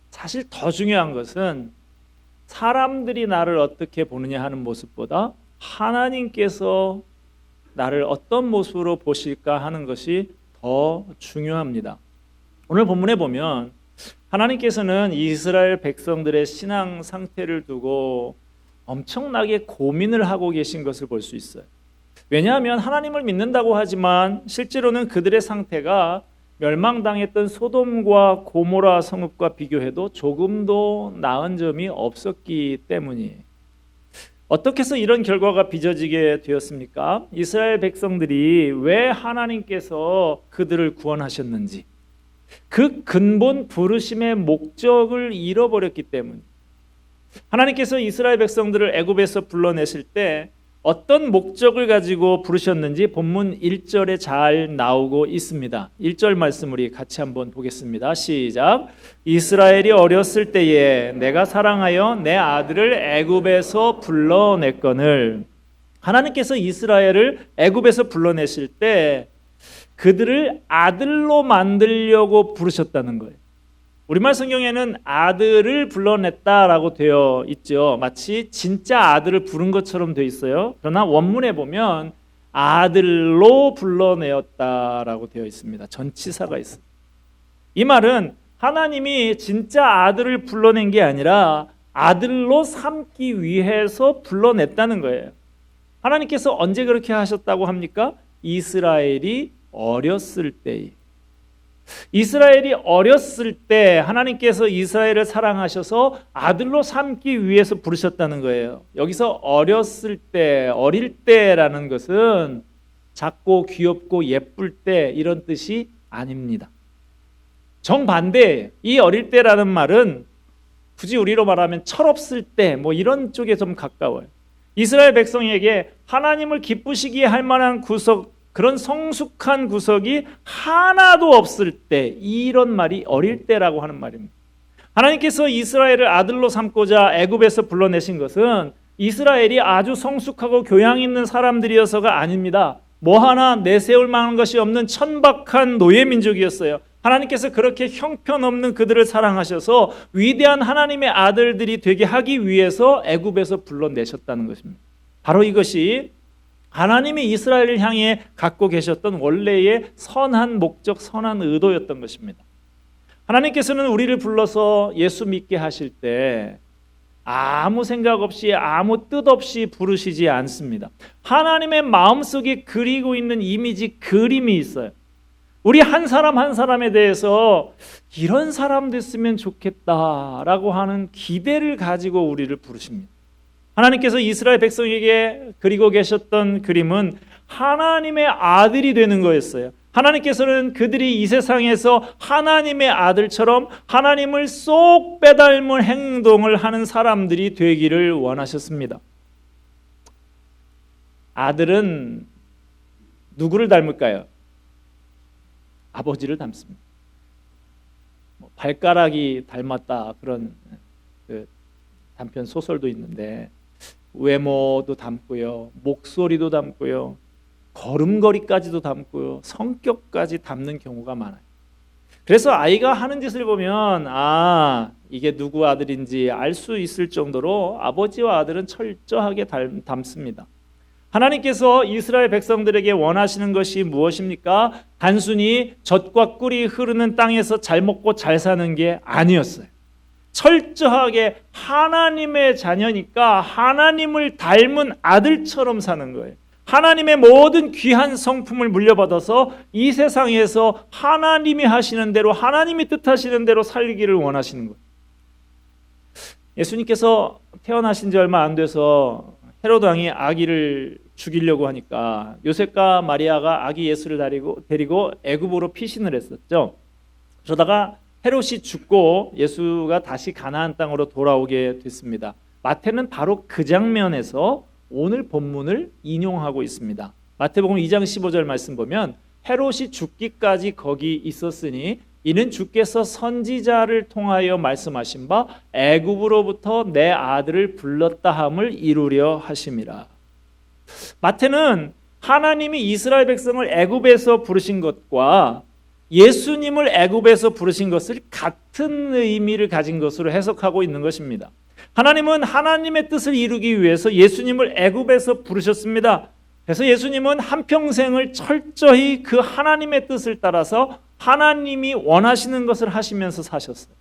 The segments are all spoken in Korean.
사실 더 중요한 것은 사람들이 나를 어떻게 보느냐 하는 모습보다 하나님께서 나를 어떤 모습으로 보실까 하는 것이 더 중요합니다. 오늘 본문에 보면 하나님께서는 이스라엘 백성들의 신앙 상태를 두고 엄청나게 고민을 하고 계신 것을 볼 수 있어요. 왜냐하면 하나님을 믿는다고 하지만 실제로는 그들의 상태가 멸망당했던 소돔과 고모라 성읍과 비교해도 조금도 나은 점이 없었기 때문이에요. 어떻게 해서 이런 결과가 빚어지게 되었습니까? 이스라엘 백성들이 왜 하나님께서 그들을 구원하셨는지, 그 근본 부르심의 목적을 잃어버렸기 때문에 하나님께서 이스라엘 백성들을 애굽에서 불러내실 때 어떤 목적을 가지고 부르셨는지 본문 1절에 잘 나오고 있습니다. 1절 말씀 우리 같이 한번 보겠습니다. 시작. 이스라엘이 어렸을 때에 내가 사랑하여 내 아들을 애굽에서 불러냈거늘. 하나님께서 이스라엘을 애굽에서 불러내실 때 그들을 아들로 만들려고 부르셨다는 거예요. 우리말 성경에는 아들을 불러냈다라고 되어 있죠. 마치 진짜 아들을 부른 것처럼 되어 있어요. 그러나 원문에 보면 아들로 불러내었다라고 되어 있습니다. 전치사가 있습니다. 이 말은 하나님이 진짜 아들을 불러낸 게 아니라 아들로 삼기 위해서 불러냈다는 거예요. 하나님께서 언제 그렇게 하셨다고 합니까? 이스라엘이 어렸을 때에. 이스라엘이 어렸을 때 하나님께서 이스라엘을 사랑하셔서 아들로 삼기 위해서 부르셨다는 거예요. 여기서 어렸을 때, 어릴 때라는 것은 작고 귀엽고 예쁠 때 이런 뜻이 아닙니다. 정반대, 이 어릴 때라는 말은 굳이 우리로 말하면 철없을 때 뭐 이런 쪽에 좀 가까워요. 이스라엘 백성에게 하나님을 기쁘시게 할 만한 구석, 그런 성숙한 구석이 하나도 없을 때, 이런 말이 어릴 때라고 하는 말입니다. 하나님께서 이스라엘을 아들로 삼고자 애굽에서 불러내신 것은 이스라엘이 아주 성숙하고 교양 있는 사람들이어서가 아닙니다. 뭐 하나 내세울 만한 것이 없는 천박한 노예민족이었어요. 하나님께서 그렇게 형편없는 그들을 사랑하셔서 위대한 하나님의 아들들이 되게 하기 위해서 애굽에서 불러내셨다는 것입니다. 바로 이것이 하나님이 이스라엘을 향해 갖고 계셨던 원래의 선한 목적, 선한 의도였던 것입니다. 하나님께서는 우리를 불러서 예수 믿게 하실 때 아무 생각 없이 아무 뜻 없이 부르시지 않습니다. 하나님의 마음속에 그리고 있는 이미지, 그림이 있어요. 우리 한 사람 한 사람에 대해서 이런 사람 됐으면 좋겠다라고 하는 기대를 가지고 우리를 부르십니다. 하나님께서 이스라엘 백성에게 그리고 계셨던 그림은 하나님의 아들이 되는 거였어요. 하나님께서는 그들이 이 세상에서 하나님의 아들처럼 하나님을 쏙 빼닮은 행동을 하는 사람들이 되기를 원하셨습니다. 아들은 누구를 닮을까요? 아버지를 닮습니다. 발가락이 닮았다, 그런 단편 소설도 있는데 외모도 닮고요, 목소리도 닮고요, 걸음걸이까지도 닮고요, 성격까지 닮는 경우가 많아요. 그래서 아이가 하는 짓을 보면 이게 누구 아들인지 알 수 있을 정도로 아버지와 아들은 철저하게 닮습니다. 하나님께서 이스라엘 백성들에게 원하시는 것이 무엇입니까? 단순히 젖과 꿀이 흐르는 땅에서 잘 먹고 잘 사는 게 아니었어요. 철저하게 하나님의 자녀니까 하나님을 닮은 아들처럼 사는 거예요. 하나님의 모든 귀한 성품을 물려받아서 이 세상에서 하나님이 하시는 대로, 하나님이 뜻하시는 대로 살기를 원하시는 거예요. 예수님께서 태어나신 지 얼마 안 돼서 헤로드 왕이 아기를 죽이려고 하니까 요셉과 마리아가 아기 예수를 데리고 애굽으로 피신을 했었죠. 그러다가 헤롯이 죽고 예수가 다시 가나안 땅으로 돌아오게 됐습니다. 마태는 바로 그 장면에서 오늘 본문을 인용하고 있습니다. 마태복음 2장 15절 말씀 보면 헤롯이 죽기까지 거기 있었으니 이는 주께서 선지자를 통하여 말씀하신 바 애굽으로부터 내 아들을 불렀다 함을 이루려 하심이라. 마태는 하나님이 이스라엘 백성을 애굽에서 부르신 것과 예수님을 애굽에서 부르신 것을 같은 의미를 가진 것으로 해석하고 있는 것입니다. 하나님은 하나님의 뜻을 이루기 위해서 예수님을 애굽에서 부르셨습니다. 그래서 예수님은 한평생을 철저히 그 하나님의 뜻을 따라서 하나님이 원하시는 것을 하시면서 사셨어요.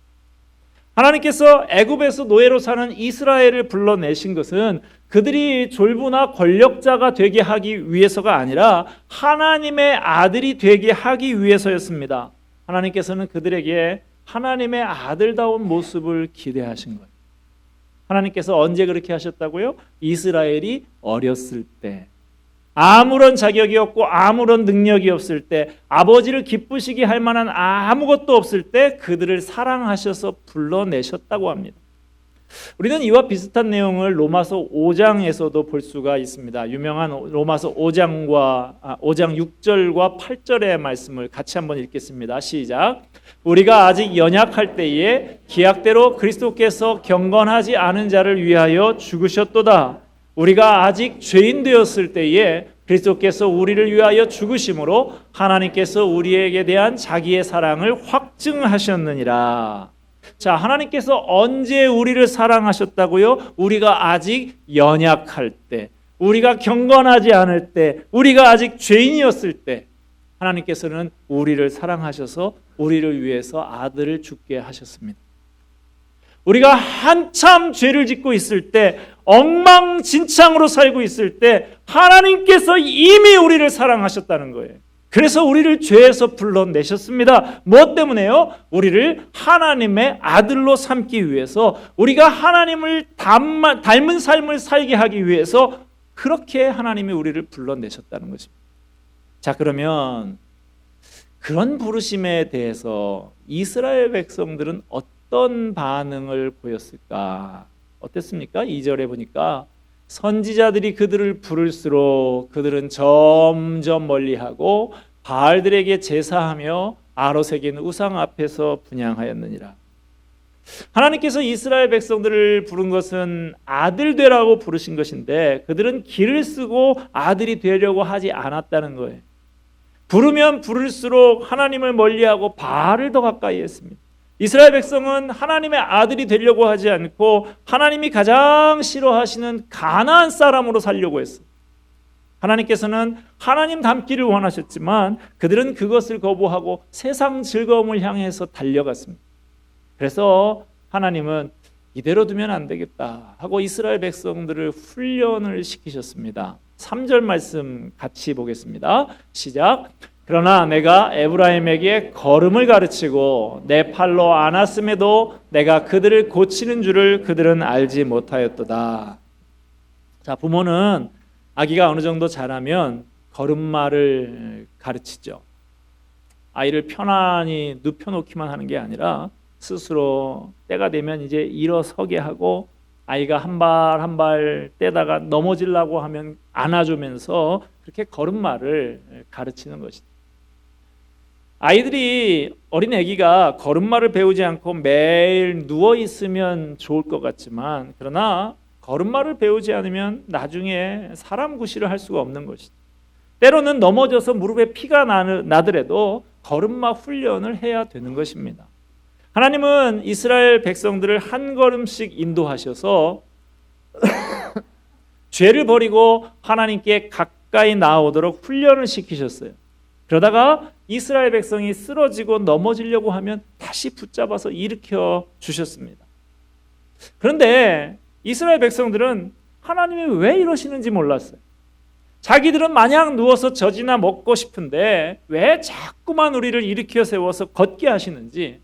하나님께서 애굽에서 노예로 사는 이스라엘을 불러내신 것은 그들이 졸부나 권력자가 되게 하기 위해서가 아니라 하나님의 아들이 되게 하기 위해서였습니다. 하나님께서는 그들에게 하나님의 아들다운 모습을 기대하신 거예요. 하나님께서 언제 그렇게 하셨다고요? 이스라엘이 어렸을 때, 아무런 자격이 없고 아무런 능력이 없을 때, 아버지를 기쁘시게 할 만한 아무것도 없을 때 그들을 사랑하셔서 불러내셨다고 합니다. 우리는 이와 비슷한 내용을 로마서 5장에서도 볼 수가 있습니다. 유명한 로마서 5장 6절과 8절의 말씀을 같이 한번 읽겠습니다. 시작. 우리가 아직 연약할 때에 기약대로 그리스도께서 경건하지 않은 자를 위하여 죽으셨도다. 우리가 아직 죄인 되었을 때에 그리스도께서 우리를 위하여 죽으심으로 하나님께서 우리에게 대한 자기의 사랑을 확증하셨느니라. 자, 하나님께서 언제 우리를 사랑하셨다고요? 우리가 아직 연약할 때, 우리가 경건하지 않을 때, 우리가 아직 죄인이었을 때 하나님께서는 우리를 사랑하셔서 우리를 위해서 아들을 죽게 하셨습니다. 우리가 한참 죄를 짓고 있을 때, 엉망진창으로 살고 있을 때 하나님께서 이미 우리를 사랑하셨다는 거예요. 그래서 우리를 죄에서 불러내셨습니다. 무엇 때문에요? 우리를 하나님의 아들로 삼기 위해서, 우리가 하나님을 닮은 삶을 살게 하기 위해서 그렇게 하나님이 우리를 불러내셨다는 것입니다. 자, 그러면 그런 부르심에 대해서 이스라엘 백성들은 어떤 반응을 보였을까? 어땠습니까? 2절에 보니까 선지자들이 그들을 부를수록 그들은 점점 멀리하고 바알들에게 제사하며 아롯에게 있는 우상 앞에서 분향하였느니라. 하나님께서 이스라엘 백성들을 부른 것은 아들 되라고 부르신 것인데 그들은 길을 쓰고 아들이 되려고 하지 않았다는 거예요. 부르면 부를수록 하나님을 멀리하고 바알을 더 가까이 했습니다. 이스라엘 백성은 하나님의 아들이 되려고 하지 않고 하나님이 가장 싫어하시는 가나안 사람으로 살려고 했어요. 하나님께서는 하나님 닮기를 원하셨지만 그들은 그것을 거부하고 세상 즐거움을 향해서 달려갔습니다. 그래서 하나님은 이대로 두면 안 되겠다 하고 이스라엘 백성들을 훈련을 시키셨습니다. 3절 말씀 같이 보겠습니다. 시작. 그러나 내가 에브라임에게 걸음을 가르치고 내 팔로 안았음에도 내가 그들을 고치는 줄을 그들은 알지 못하였도다. 자, 부모는 아기가 어느 정도 자라면 걸음마를 가르치죠. 아이를 편안히 눕혀놓기만 하는 게 아니라 스스로 때가 되면 이제 일어서게 하고 아이가 한 발 한 발 떼다가 넘어지려고 하면 안아주면서 그렇게 걸음마를 가르치는 것이죠. 아이들이, 어린 아기가 걸음마를 배우지 않고 매일 누워 있으면 좋을 것 같지만 그러나 걸음마를 배우지 않으면 나중에 사람 구실을 할 수가 없는 것이죠. 때로는 넘어져서 무릎에 피가 나더라도 걸음마 훈련을 해야 되는 것입니다. 하나님은 이스라엘 백성들을 한 걸음씩 인도하셔서 죄를 버리고 하나님께 가까이 나오도록 훈련을 시키셨어요. 그러다가 이스라엘 백성이 쓰러지고 넘어지려고 하면 다시 붙잡아서 일으켜 주셨습니다. 그런데 이스라엘 백성들은 하나님이 왜 이러시는지 몰랐어요. 자기들은 마냥 누워서 젖이나 먹고 싶은데 왜 자꾸만 우리를 일으켜 세워서 걷게 하시는지,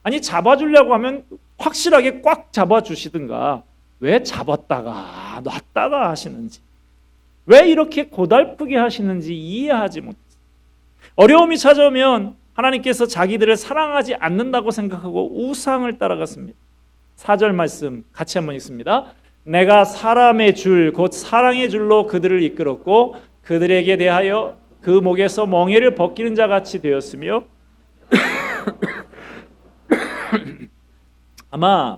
아니 잡아주려고 하면 확실하게 꽉 잡아주시든가 왜 잡았다가 놨다가 하시는지, 왜 이렇게 고달프게 하시는지 이해하지 못해요. 어려움이 찾아오면 하나님께서 자기들을 사랑하지 않는다고 생각하고 우상을 따라갔습니다. 4절 말씀 같이 한번 읽습니다. 내가 사람의 줄 곧 사랑의 줄로 그들을 이끌었고 그들에게 대하여 그 목에서 멍에를 벗기는 자 같이 되었으며 아마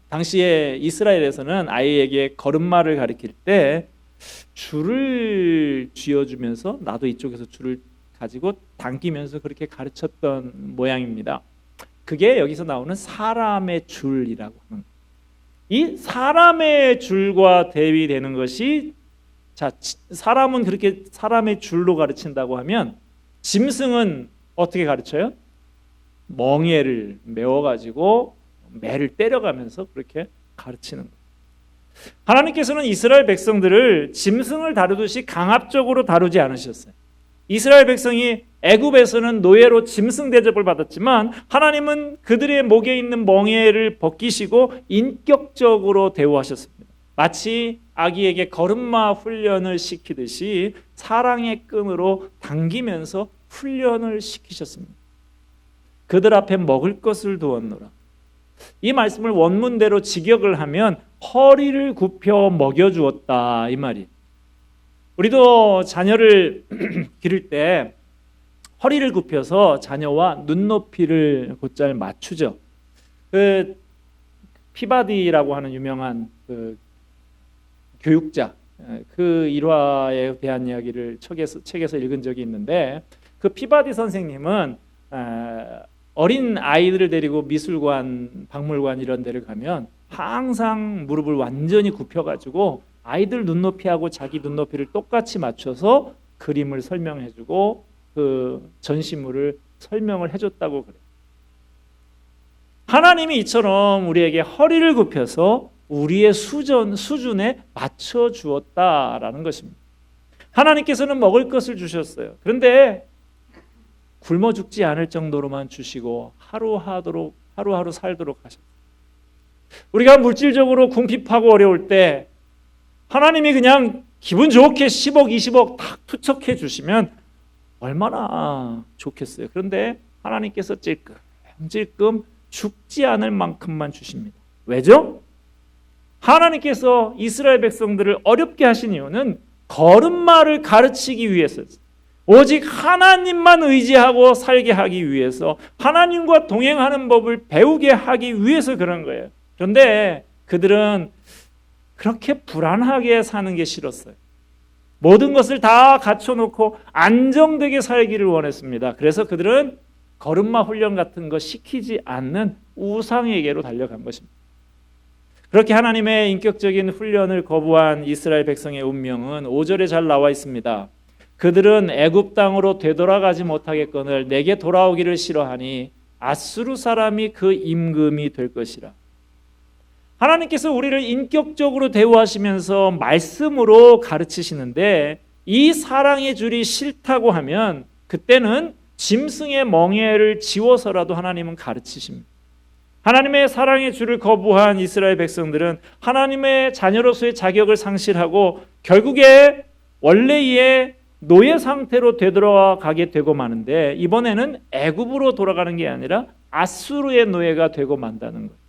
당시에 이스라엘에서는 아이에게 걸음마를 가리킬 때 줄을 쥐어주면서 나도 이쪽에서 줄을 가지고 당기면서 그렇게 가르쳤던 모양입니다. 그게 여기서 나오는 사람의 줄이라고 하는 거예요. 이 사람의 줄과 대비되는 것이, 자, 사람은 그렇게 사람의 줄로 가르친다고 하면 짐승은 어떻게 가르쳐요? 멍에를 메워가지고 매를 때려가면서 그렇게 가르치는 거예요. 하나님께서는 이스라엘 백성들을 짐승을 다루듯이 강압적으로 다루지 않으셨어요. 이스라엘 백성이 애굽에서는 노예로 짐승 대접을 받았지만 하나님은 그들의 목에 있는 멍에를 벗기시고 인격적으로 대우하셨습니다. 마치 아기에게 걸음마 훈련을 시키듯이 사랑의 끈으로 당기면서 훈련을 시키셨습니다. 그들 앞에 먹을 것을 두었노라. 이 말씀을 원문대로 직역을 하면 허리를 굽혀 먹여주었다, 이 말이에요. 우리도 자녀를 기를 때 허리를 굽혀서 자녀와 눈높이를 곧잘 맞추죠. 그 피바디라고 하는 유명한 그 교육자, 그 일화에 대한 이야기를 책에서 읽은 적이 있는데, 그 피바디 선생님은 어린 아이들을 데리고 미술관, 박물관 이런 데를 가면 항상 무릎을 완전히 굽혀가지고 아이들 눈높이하고 자기 눈높이를 똑같이 맞춰서 그림을 설명해주고 그 전시물을 설명을 해줬다고 그래요. 하나님이 이처럼 우리에게 허리를 굽혀서 우리의 수준에 맞춰 주었다라는 것입니다. 하나님께서는 먹을 것을 주셨어요. 그런데 굶어 죽지 않을 정도로만 주시고 하루하루 살도록 하셨어요. 우리가 물질적으로 궁핍하고 어려울 때 하나님이 그냥 기분 좋게 10억, 20억 탁 투척해 주시면 얼마나 좋겠어요. 그런데 하나님께서 찔끔 죽지 않을 만큼만 주십니다. 왜죠? 하나님께서 이스라엘 백성들을 어렵게 하신 이유는 걸음마를 가르치기 위해서였어요. 오직 하나님만 의지하고 살게 하기 위해서, 하나님과 동행하는 법을 배우게 하기 위해서 그런 거예요. 그런데 그들은 그렇게 불안하게 사는 게 싫었어요. 모든 것을 다 갖춰놓고 안정되게 살기를 원했습니다. 그래서 그들은 걸음마 훈련 같은 거 시키지 않는 우상에게로 달려간 것입니다. 그렇게 하나님의 인격적인 훈련을 거부한 이스라엘 백성의 운명은 5절에 잘 나와 있습니다. 그들은 애굽 땅으로 되돌아가지 못하겠거늘 내게 돌아오기를 싫어하니 아수르 사람이 그 임금이 될 것이라. 하나님께서 우리를 인격적으로 대우하시면서 말씀으로 가르치시는데, 이 사랑의 줄이 싫다고 하면 그때는 짐승의 멍에를 지워서라도 하나님은 가르치십니다. 하나님의 사랑의 줄을 거부한 이스라엘 백성들은 하나님의 자녀로서의 자격을 상실하고 결국에 원래의 노예 상태로 되돌아가게 되고 마는데, 이번에는 애굽으로 돌아가는 게 아니라 아수르의 노예가 되고 만다는 거예요.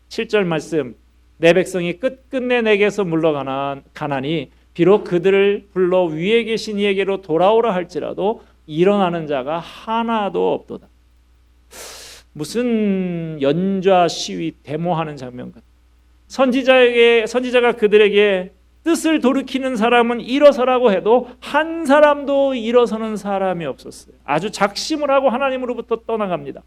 7절 말씀, 내 백성이 끝끝내 내게서 물러가나니 비록 그들을 불러 위에 계신 이에게로 돌아오라 할지라도 일어나는 자가 하나도 없도다. 무슨 연좌 시위 데모하는 장면 같아. 선지자가 그들에게 뜻을 돌이키는 사람은 일어서라고 해도 한 사람도 일어서는 사람이 없었어요. 아주 작심을 하고 하나님으로부터 떠나갑니다.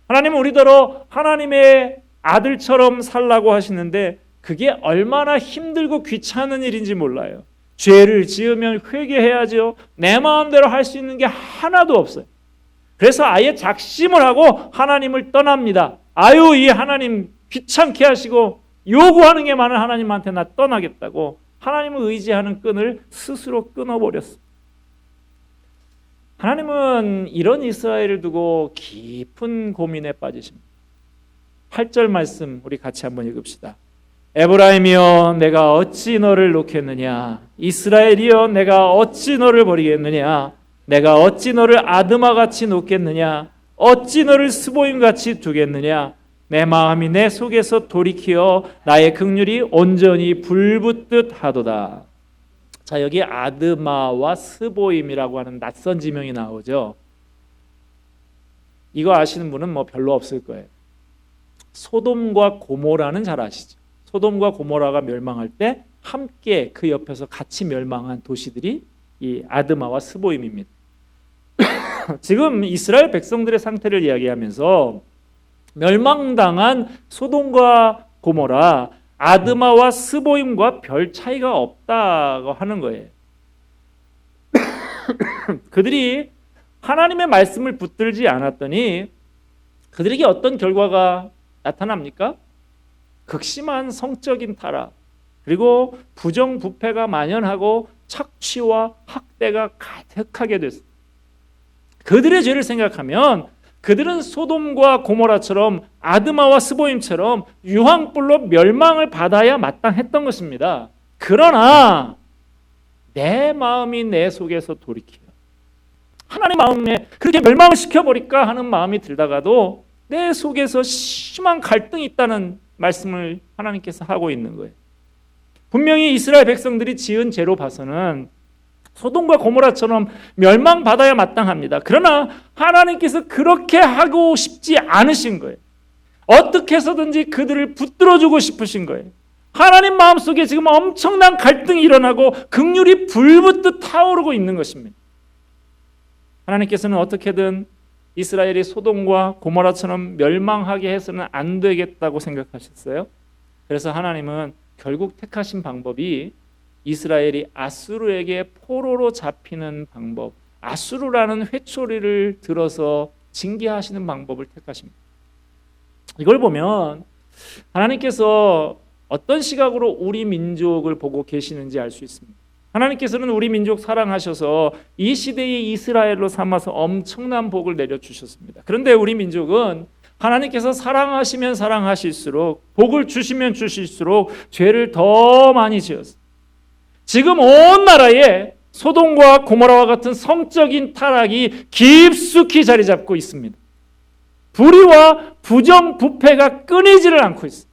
하나님은 우리더러 하나님의 아들처럼 살라고 하시는데 그게 얼마나 힘들고 귀찮은 일인지 몰라요. 죄를 지으면 회개해야죠. 내 마음대로 할 수 있는 게 하나도 없어요. 그래서 아예 작심을 하고 하나님을 떠납니다. 아유, 이 하나님 귀찮게 하시고 요구하는 게 많은 하나님한테 나 떠나겠다고 하나님을 의지하는 끈을 스스로 끊어버렸어요. 하나님은 이런 이스라엘을 두고 깊은 고민에 빠지십니다. 8절 말씀 우리 같이 한번 읽읍시다. 에브라임이여 내가 어찌 너를 놓겠느냐, 이스라엘이여 내가 어찌 너를 버리겠느냐, 내가 어찌 너를 아드마같이 놓겠느냐, 어찌 너를 스보임같이 두겠느냐, 내 마음이 내 속에서 돌이키어 나의 긍휼이 온전히 불붙듯 하도다. 자, 여기 아드마와 스보임이라고 하는 낯선 지명이 나오죠. 이거 아시는 분은 뭐 별로 없을 거예요. 소돔과 고모라는 잘 아시죠? 소돔과 고모라가 멸망할 때 함께 그 옆에서 같이 멸망한 도시들이 이 아드마와 스보임입니다. 지금 이스라엘 백성들의 상태를 이야기하면서 멸망당한 소돔과 고모라, 아드마와 스보임과 별 차이가 없다고 하는 거예요. 그들이 하나님의 말씀을 붙들지 않았더니 그들에게 어떤 결과가 나타납니까? 극심한 성적인 타락, 그리고 부정부패가 만연하고 착취와 학대가 가득하게 됐습니다. 그들의 죄를 생각하면 그들은 소돔과 고모라처럼 아드마와 스보임처럼 유황불로 멸망을 받아야 마땅했던 것입니다. 그러나 내 마음이 내 속에서 돌이켜요. 하나님 마음에 그렇게 멸망을 시켜버릴까 하는 마음이 들다가도 내 속에서 심한 갈등이 있다는 말씀을 하나님께서 하고 있는 거예요. 분명히 이스라엘 백성들이 지은 죄로 봐서는 소돔과 고모라처럼 멸망받아야 마땅합니다. 그러나 하나님께서 그렇게 하고 싶지 않으신 거예요. 어떻게 해서든지 그들을 붙들어주고 싶으신 거예요. 하나님 마음속에 지금 엄청난 갈등이 일어나고 긍휼이 불붙듯 타오르고 있는 것입니다. 하나님께서는 어떻게든 이스라엘이 소돔과 고모라처럼 멸망하게 해서는 안 되겠다고 생각하셨어요. 그래서 하나님은 결국 택하신 방법이 이스라엘이 아수르에게 포로로 잡히는 방법, 아수르라는 회초리를 들어서 징계하시는 방법을 택하십니다. 이걸 보면 하나님께서 어떤 시각으로 우리 민족을 보고 계시는지 알 수 있습니다. 하나님께서는 우리 민족 사랑하셔서 이 시대의 이스라엘로 삼아서 엄청난 복을 내려주셨습니다. 그런데 우리 민족은 하나님께서 사랑하시면 사랑하실수록, 복을 주시면 주실수록 죄를 더 많이 지었습니다. 지금 온 나라에 소돔과 고모라와 같은 성적인 타락이 깊숙이 자리 잡고 있습니다. 불의와 부정, 부패가 끊이지를 않고 있습니다.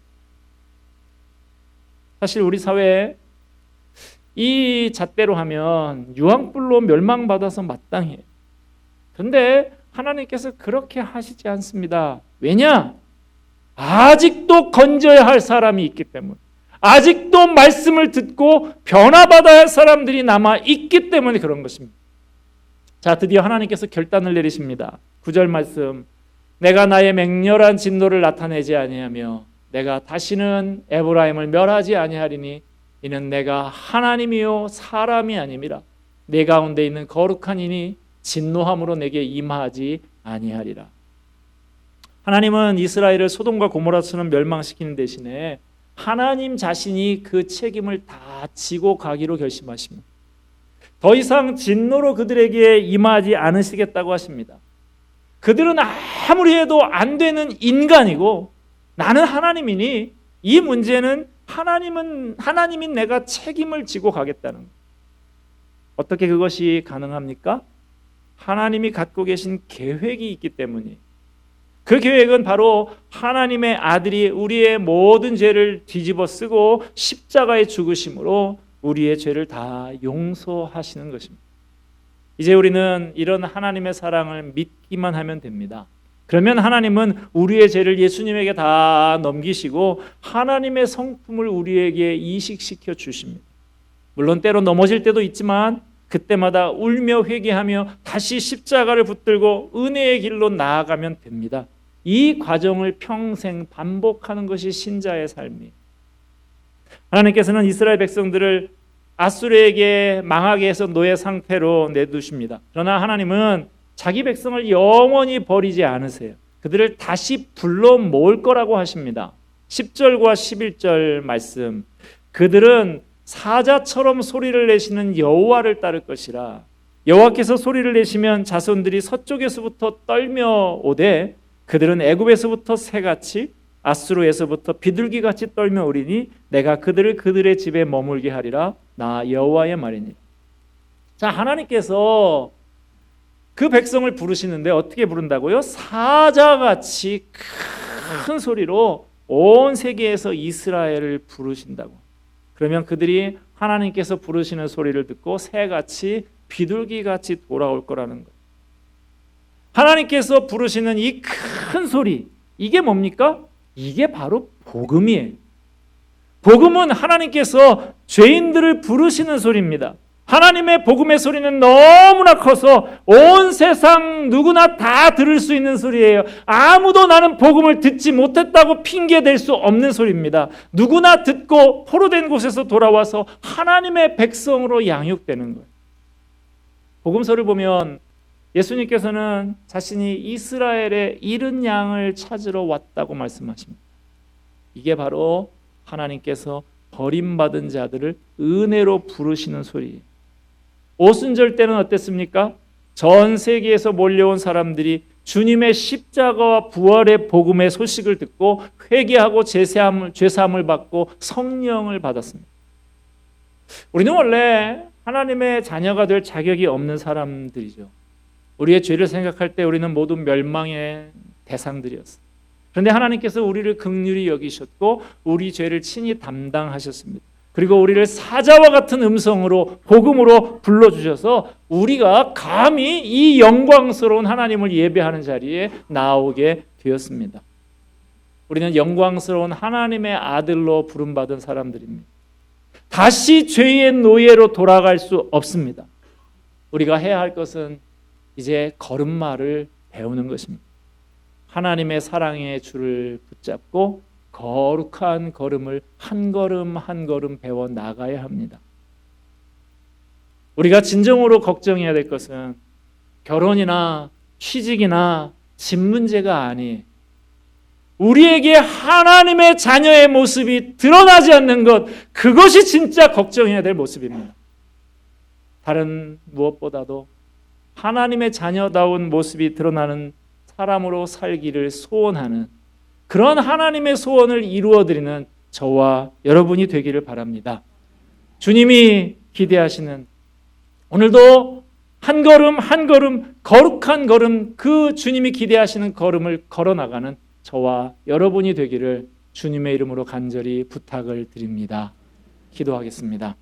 사실 우리 사회에 이 잣대로 하면 유황불로 멸망받아서 마땅해요. 그런데 하나님께서 그렇게 하시지 않습니다. 왜냐? 아직도 건져야 할 사람이 있기 때문에, 아직도 말씀을 듣고 변화받아야 할 사람들이 남아 있기 때문에 그런 것입니다. 자, 드디어 하나님께서 결단을 내리십니다. 9절 말씀, 내가 나의 맹렬한 진노를 나타내지 아니하며 내가 다시는 에브라임을 멸하지 아니하리니 이는 내가 하나님이요 사람이 아님이라. 내 가운데 있는 거룩한 이니 진노함으로 내게 임하지 아니하리라. 하나님은 이스라엘을 소돔과 고모라처럼 멸망시키는 대신에 하나님 자신이 그 책임을 다 지고 가기로 결심하십니다. 더 이상 진노로 그들에게 임하지 않으시겠다고 하십니다. 그들은 아무리 해도 안 되는 인간이고 나는 하나님이니 이 문제는 하나님인 내가 책임을 지고 가겠다는 거예요. 어떻게 그것이 가능합니까? 하나님이 갖고 계신 계획이 있기 때문이에요. 그 계획은 바로 하나님의 아들이 우리의 모든 죄를 뒤집어 쓰고 십자가에 죽으심으로 우리의 죄를 다 용서하시는 것입니다. 이제 우리는 이런 하나님의 사랑을 믿기만 하면 됩니다. 그러면 하나님은 우리의 죄를 예수님에게 다 넘기시고 하나님의 성품을 우리에게 이식시켜 주십니다. 물론 때로 넘어질 때도 있지만 그때마다 울며 회개하며 다시 십자가를 붙들고 은혜의 길로 나아가면 됩니다. 이 과정을 평생 반복하는 것이 신자의 삶이에요. 하나님께서는 이스라엘 백성들을 아수르에게 망하게 해서 노예 상태로 내두십니다. 그러나 하나님은 자기 백성을 영원히 버리지 않으세요. 그들을 다시 불러 모을 거라고 하십니다. 10절과 11절 말씀, 그들은 사자처럼 소리를 내시는 여호와를 따를 것이라. 여호와께서 소리를 내시면 자손들이 서쪽에서부터 떨며 오되 그들은 애굽에서부터 새같이 아수르에서부터 비둘기같이 떨며 오리니 내가 그들을 그들의 집에 머물게 하리라. 나 여호와의 말이니. 자, 하나님께서 그 백성을 부르시는데 어떻게 부른다고요? 사자같이 큰 소리로 온 세계에서 이스라엘을 부르신다고. 그러면 그들이 하나님께서 부르시는 소리를 듣고 새같이 비둘기같이 돌아올 거라는 거예요. 하나님께서 부르시는 이 큰 소리, 이게 뭡니까? 이게 바로 복음이에요. 복음은 하나님께서 죄인들을 부르시는 소리입니다. 하나님의 복음의 소리는 너무나 커서 온 세상 누구나 다 들을 수 있는 소리예요. 아무도 나는 복음을 듣지 못했다고 핑계댈 수 없는 소리입니다. 누구나 듣고 포로된 곳에서 돌아와서 하나님의 백성으로 양육되는 거예요. 복음서를 보면 예수님께서는 자신이 이스라엘의 잃은 양을 찾으러 왔다고 말씀하십니다. 이게 바로 하나님께서 버림받은 자들을 은혜로 부르시는 소리예요. 오순절 때는 어땠습니까? 전 세계에서 몰려온 사람들이 주님의 십자가와 부활의 복음의 소식을 듣고 회개하고 죄사함을 받고 성령을 받았습니다. 우리는 원래 하나님의 자녀가 될 자격이 없는 사람들이죠. 우리의 죄를 생각할 때 우리는 모두 멸망의 대상들이었어요. 그런데 하나님께서 우리를 긍휼히 여기셨고 우리 죄를 친히 담당하셨습니다. 그리고 우리를 사자와 같은 음성으로 복음으로 불러주셔서 우리가 감히 이 영광스러운 하나님을 예배하는 자리에 나오게 되었습니다. 우리는 영광스러운 하나님의 아들로 부름받은 사람들입니다. 다시 죄의 노예로 돌아갈 수 없습니다. 우리가 해야 할 것은 이제 걸음마를 배우는 것입니다. 하나님의 사랑의 줄을 붙잡고 거룩한 걸음을 한 걸음 한 걸음 배워 나가야 합니다. 우리가 진정으로 걱정해야 될 것은 결혼이나 취직이나 집 문제가 아니에요. 우리에게 하나님의 자녀의 모습이 드러나지 않는 것, 그것이 진짜 걱정해야 될 모습입니다. 다른 무엇보다도 하나님의 자녀다운 모습이 드러나는 사람으로 살기를 소원하는 그런 하나님의 소원을 이루어드리는 저와 여러분이 되기를 바랍니다. 주님이 기대하시는 오늘도 한 걸음 한 걸음 거룩한 걸음, 그 주님이 기대하시는 걸음을 걸어나가는 저와 여러분이 되기를 주님의 이름으로 간절히 부탁을 드립니다. 기도하겠습니다.